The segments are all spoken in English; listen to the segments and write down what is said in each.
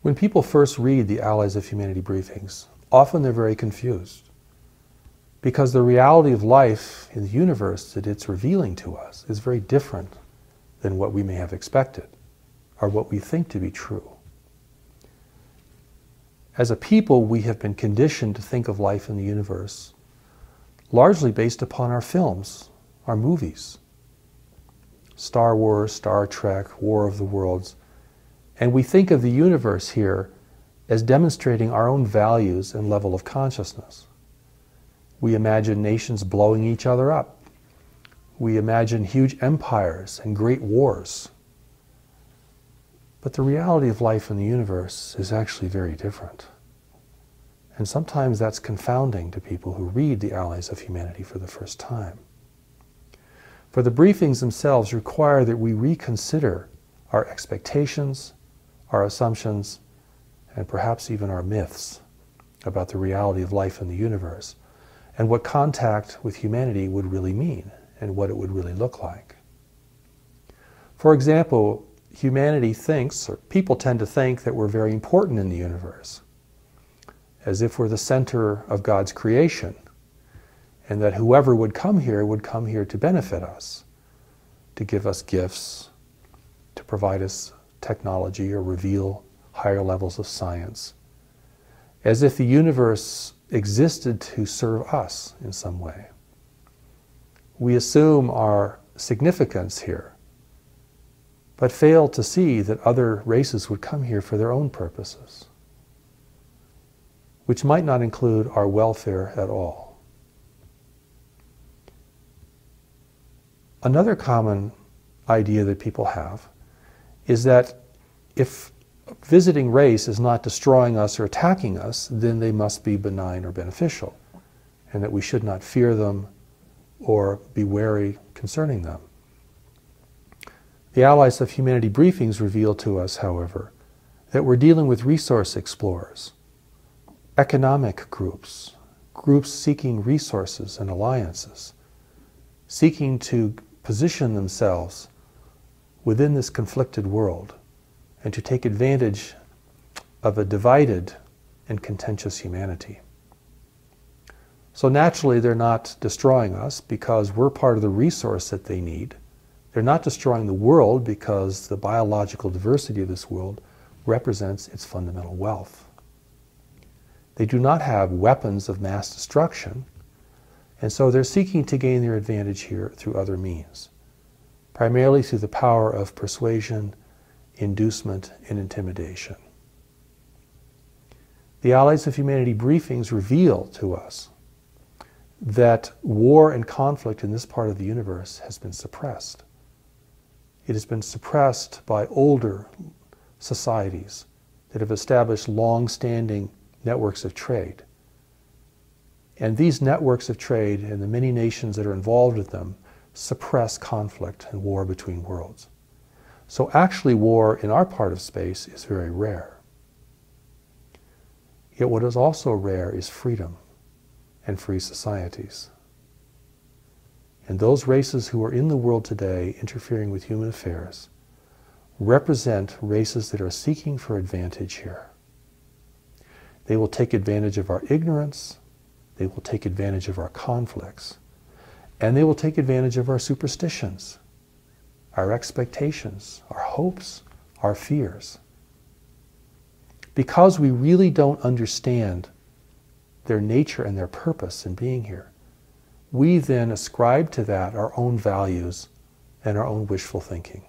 When people first read the Allies of Humanity briefings, often they're very confused because the reality of life in the universe that it's revealing to us is very different than what we may have expected or what we think to be true. As a people, we have been conditioned to think of life in the universe largely based upon our films, our movies. Star Wars, Star Trek, War of the Worlds. And we think of the universe here as demonstrating our own values and level of consciousness. We imagine nations blowing each other up. We imagine huge empires and great wars. But the reality of life in the universe is actually very different. And sometimes that's confounding to people who read the Allies of Humanity for the first time. For the briefings themselves require that we reconsider our expectations, our assumptions, and perhaps even our myths about the reality of life in the universe and what contact with humanity would really mean and what it would really look like. For example, humanity thinks, or people tend to think, that we're very important in the universe, as if we're the center of God's creation, and that whoever would come here to benefit us, to give us gifts, to provide us technology or reveal higher levels of science, as if the universe existed to serve us in some way. We assume our significance here, but fail to see that other races would come here for their own purposes, which might not include our welfare at all. Another common idea that people have is that if a visiting race is not destroying us or attacking us, then they must be benign or beneficial, and that we should not fear them or be wary concerning them. The Allies of Humanity briefings reveal to us, however, that we're dealing with resource explorers, economic groups, groups seeking resources and alliances, seeking to position themselves within this conflicted world and to take advantage of a divided and contentious humanity. So naturally, they're not destroying us because we're part of the resource that they need. They're not destroying the world because the biological diversity of this world represents its fundamental wealth. They do not have weapons of mass destruction, and so they're seeking to gain their advantage here through other means, primarily through the power of persuasion, inducement, and intimidation. The Allies of Humanity briefings reveal to us that war and conflict in this part of the universe has been suppressed. It has been suppressed by older societies that have established long-standing networks of trade. And these networks of trade and the many nations that are involved with them suppress conflict and war between worlds. So actually war in our part of space is very rare. Yet what is also rare is freedom and free societies. And those races who are in the world today interfering with human affairs represent races that are seeking for advantage here. They will take advantage of our ignorance, they will take advantage of our conflicts, and they will take advantage of our superstitions, our expectations, our hopes, our fears. Because we really don't understand their nature and their purpose in being here, we then ascribe to that our own values and our own wishful thinking.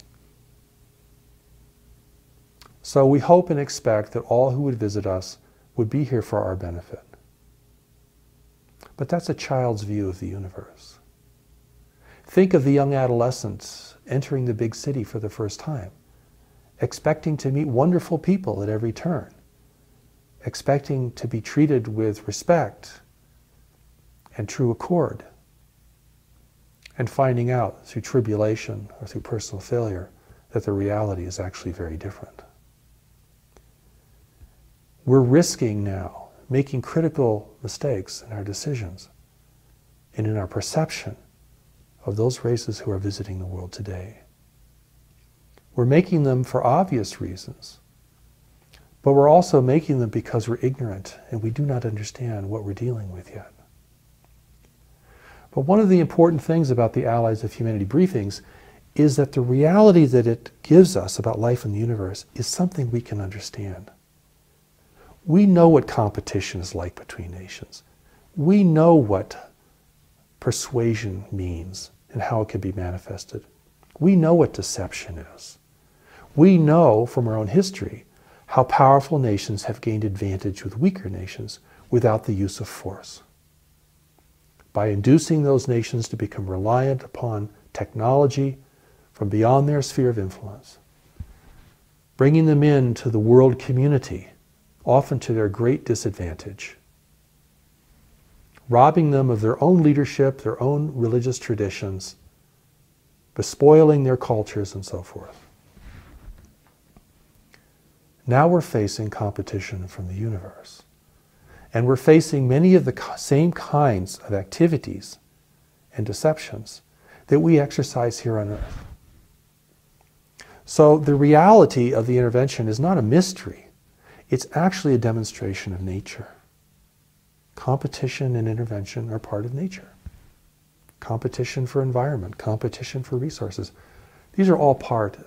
So we hope and expect that all who would visit us would be here for our benefit. But that's a child's view of the universe. Think of the young adolescent entering the big city for the first time, expecting to meet wonderful people at every turn, expecting to be treated with respect and true accord, and finding out through tribulation or through personal failure that the reality is actually very different. We're risking now making critical mistakes in our decisions and in our perception of those races who are visiting the world today. We're making them for obvious reasons, But we're also making them because we're ignorant and we do not understand what we're dealing with yet. But one of the important things about the Allies of Humanity briefings is that the reality that it gives us about life in the universe is something we can understand. We know what competition is like between nations. We know what persuasion means and how it can be manifested. We know what deception is. We know from our own history how powerful nations have gained advantage with weaker nations without the use of force. By inducing those nations to become reliant upon technology from beyond their sphere of influence, bringing them into the world community, often to their great disadvantage, robbing them of their own leadership, their own religious traditions, bespoiling their cultures, and so forth. Now we're facing competition from the universe. And we're facing many of the same kinds of activities and deceptions that we exercise here on Earth. So the reality of the intervention is not a mystery. It's actually a demonstration of nature. Competition and intervention are part of nature. Competition for environment, competition for resources. These are all part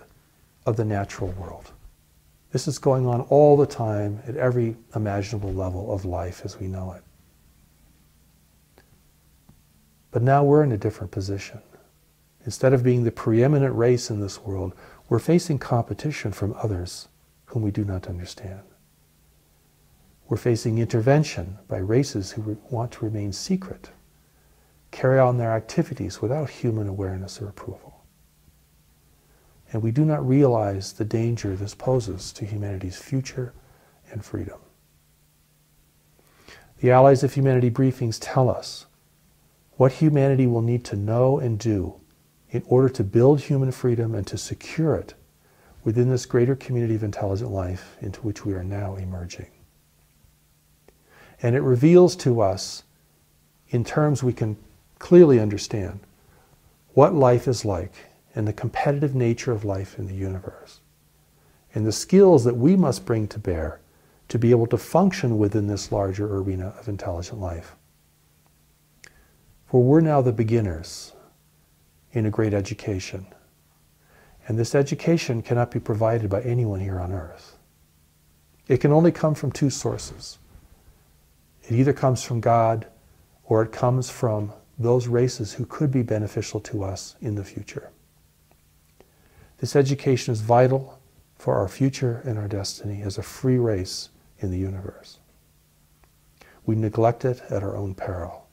of the natural world. This is going on all the time at every imaginable level of life as we know it. But now we're in a different position. Instead of being the preeminent race in this world, we're facing competition from others whom we do not understand. We're facing intervention by races who want to remain secret, carry on their activities without human awareness or approval. And we do not realize the danger this poses to humanity's future and freedom. The Allies of Humanity briefings tell us what humanity will need to know and do in order to build human freedom and to secure it within this greater community of intelligent life into which we are now emerging. And it reveals to us, in terms we can clearly understand, what life is like and the competitive nature of life in the universe, and the skills that we must bring to bear to be able to function within this larger arena of intelligent life. For we're now the beginners in a great education, and this education cannot be provided by anyone here on Earth. It can only come from two sources. It either comes from God, or it comes from those races who could be beneficial to us in the future. This education is vital for our future and our destiny as a free race in the universe. We neglect it at our own peril.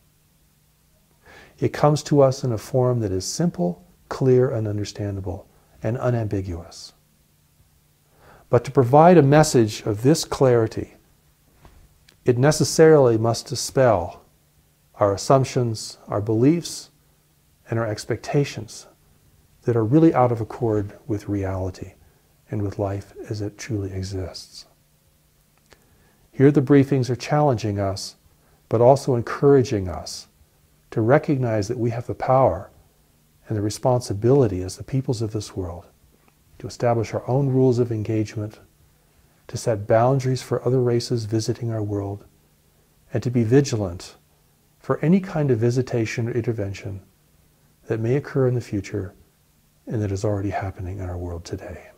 It comes to us in a form that is simple, clear, and understandable, and unambiguous. But to provide a message of this clarity, it necessarily must dispel our assumptions, our beliefs, and our expectations that are really out of accord with reality and with life as it truly exists. Here the briefings are challenging us, but also encouraging us to recognize that we have the power and the responsibility as the peoples of this world to establish our own rules of engagement, to set boundaries for other races visiting our world, and to be vigilant for any kind of visitation or intervention that may occur in the future and that is already happening in our world today.